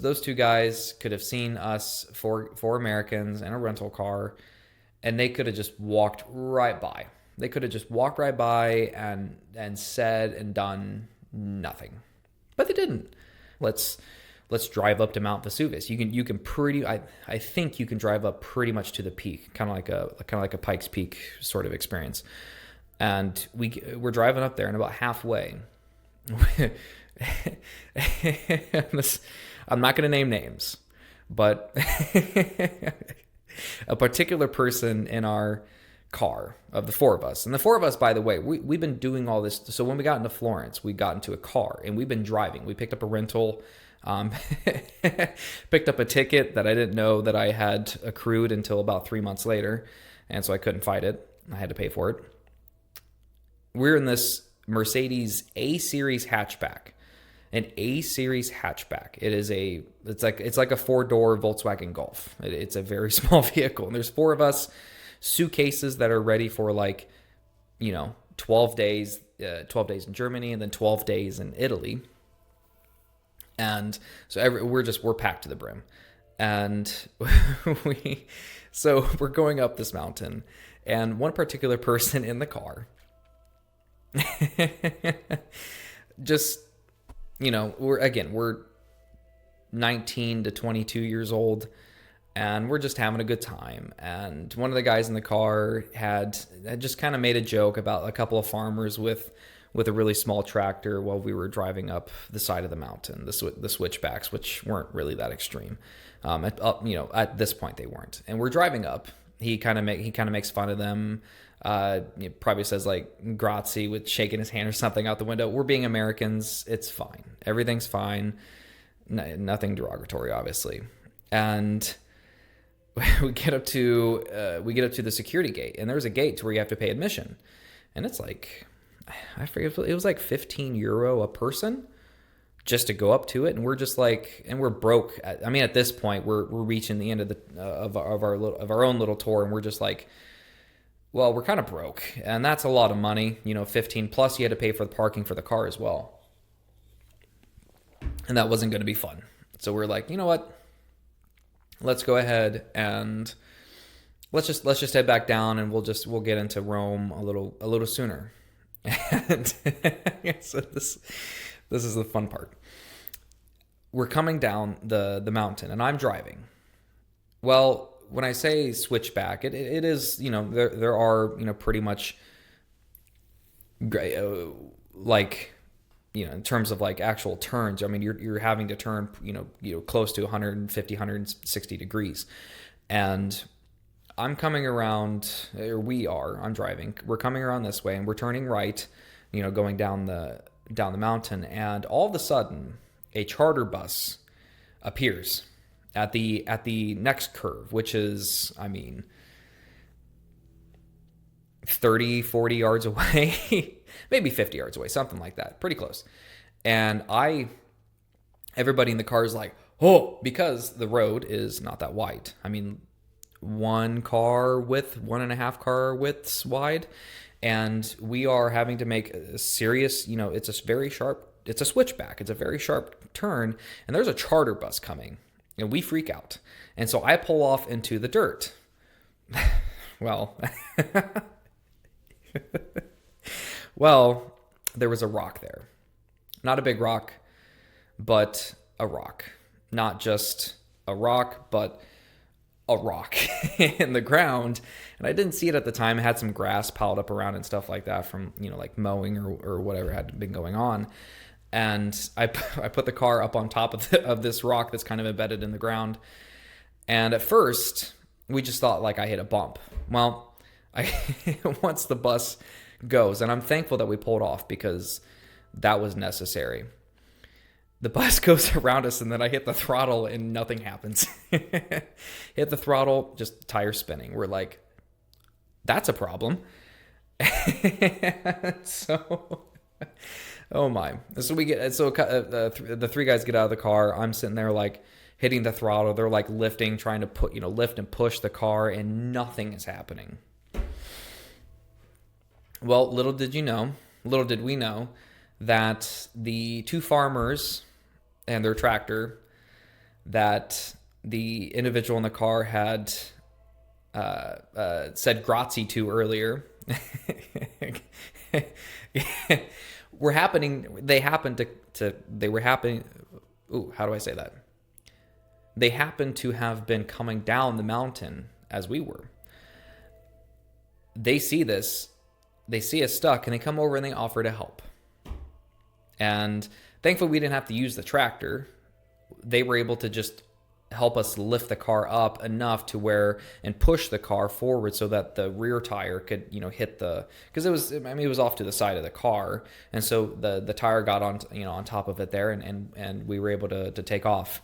Those two guys could have seen us, four Americans in a rental car, and they could have just walked right by. They could have just walked right by and said and done nothing, but they didn't. Let's let's drive up to Mount Vesuvius. You can pretty I think you can drive up pretty much to the peak, kind of like a Pikes Peak sort of experience. And we're driving up there, and about halfway, I'm not going to name names, but a particular person in our car, of the four of us. And the four of us, by the way, we've been doing all this. So when we got into Florence, we got into a car and we've been driving. We picked up a rental, um, picked up a ticket that I didn't know that I had accrued until about 3 months later. And so I couldn't fight it. I had to pay for it. We're in this Mercedes A Series hatchback. An A Series hatchback. It's like a four-door Volkswagen Golf. It's a very small vehicle. And there's four of us, suitcases that are ready for 12 days, 12 days in Germany and then 12 days in Italy. And so we're packed to the brim. And we're going up this mountain, and one particular person in the car just, we're 19 to 22 years old, and we're just having a good time. And one of the guys in the car had just kind of made a joke about a couple of farmers with a really small tractor while we were driving up the side of the mountain, the switchbacks, which weren't really that extreme. At this point they weren't. And we're driving up. He kind of makes fun of them. He probably says like Grazie with shaking his hand or something out the window. We're being Americans. It's fine. Everything's fine. Nothing derogatory, obviously. And we get up to the security gate, and there's a gate to where you have to pay admission, and it's like, I forget, it was like €15 a person just to go up to it. And we're just like, and we're broke. At this point we're reaching the end of our own little tour, and we're just like, well, we're kind of broke, and that's a lot of money, 15 plus you had to pay for the parking for the car as well. And that wasn't going to be fun. So we're like, you know what? Let's go ahead and let's just head back down, and we'll get into Rome a little sooner. And so this is the fun part. We're coming down the mountain, and I'm driving. Well, when I say switchback, it is, there are, pretty much in terms of like actual turns. You're having to turn, close to 150, 160 degrees. And I'm coming around, I'm driving. We're coming around this way, and we're turning right, going down the mountain. And all of a sudden, a charter bus appears at the next curve, which is, 30, 40 yards away, maybe 50 yards away, something like that, pretty close. And everybody in the car is like, oh, because the road is not that wide. One car width, 1.5 car widths wide. And we are having to make a serious, it's a switchback. It's a very sharp turn. And there's a charter bus coming, and we freak out. And so I pull off into the dirt. Well, there was a rock there. Not a big rock, but a rock. Not just a rock, but a rock in the ground. And I didn't see it at the time. It had some grass piled up around and stuff like that from, like mowing or whatever had been going on. And I put the car up on top of this rock that's kind of embedded in the ground. And at first, we just thought like I hit a bump. Well, once the bus goes, and I'm thankful that we pulled off because that was necessary. The bus goes around us, and then I hit the throttle and nothing happens. Hit the throttle, just tire spinning. We're like, that's a problem. So, oh my. So the three guys get out of the car. I'm sitting there like hitting the throttle. They're like lifting, trying to lift and push the car, and nothing is happening. Well, little did we know that the two farmers and their tractor that the individual in the car had said grazie to earlier were happening. They happened to they were happening. Ooh, how do I say that? They happened to have been coming down the mountain as we were. They see this, they see us stuck, and they come over and they offer to help. And thankfully, we didn't have to use the tractor. They were able to just help us lift the car up enough to where and push the car forward so that the rear tire could, hit the, because it was off to the side of the car. And so the tire got on, on top of it there, and we were able to take off.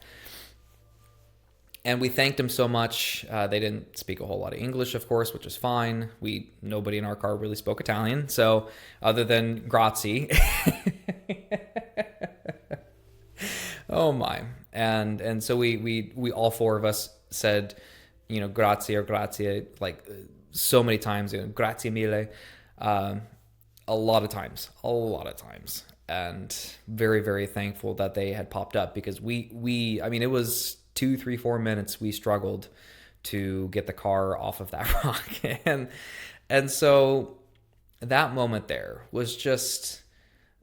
And we thanked them so much. They didn't speak a whole lot of English, of course, which is fine. Nobody in our car really spoke Italian. So other than grazie. Oh my. And so we all four of us said, grazie or grazie, like so many times, grazie mille, a lot of times, and very, very thankful that they had popped up, because it was 2, 3, 4 minutes we struggled to get the car off of that rock. And so that moment there was just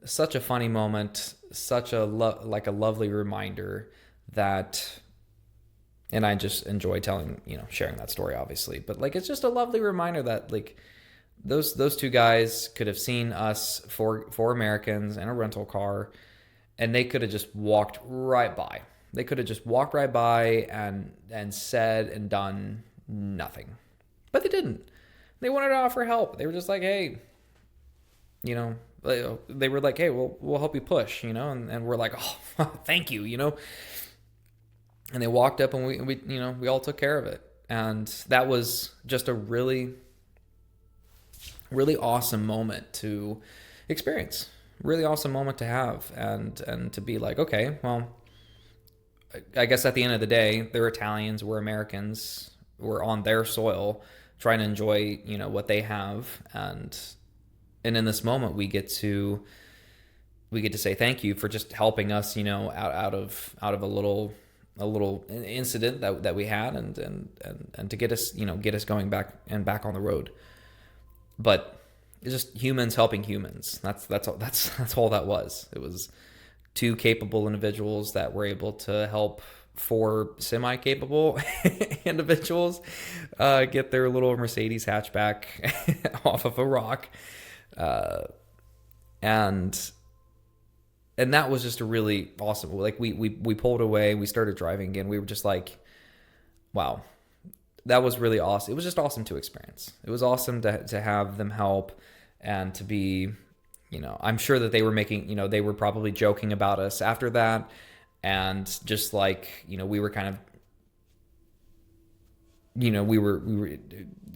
such a funny moment, such a like a lovely reminder that, and I just enjoy sharing that story, obviously, but like it's just a lovely reminder that like those two guys could have seen us, four Americans in a rental car, and they could have just walked right by. They could have just walked right by and said and done nothing. But they didn't. They wanted to offer help. They were just like, hey, they were like, hey, we'll help you push, and we're like, oh, thank you, And they walked up, and we all took care of it. And that was just a really, really awesome moment to experience. Really awesome moment to have, and to be like, okay, well, I guess at the end of the day, they're Italians, we're Americans, we're on their soil, trying to enjoy, what they have, and in this moment, we get to say thank you for just helping us, out of a little incident that we had, and to get us going back on the road. But it's just humans helping humans. That's all that was. It was 2 capable individuals that were able to help 4 semi-capable individuals get their little Mercedes hatchback off of a rock. And that was just a really awesome, like we pulled away, we started driving again. We were just like, wow, that was really awesome. It was just awesome to experience. It was awesome to have them help, and to be, I'm sure that they were making, they were probably joking about us after that. And just like, we were kind of, we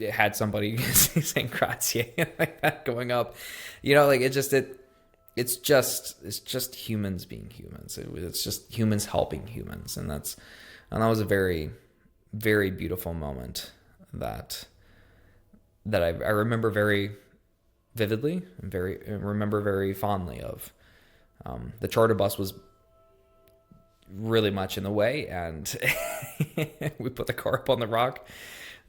had somebody saying grazie like that going up, like it's just humans being humans. It's just humans helping humans. And that was a very, very beautiful moment that I remember very vividly and remember very fondly of. The charter bus was really much in the way, and we put the car up on the rock.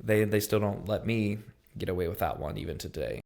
They still don't let me get away with that one even today.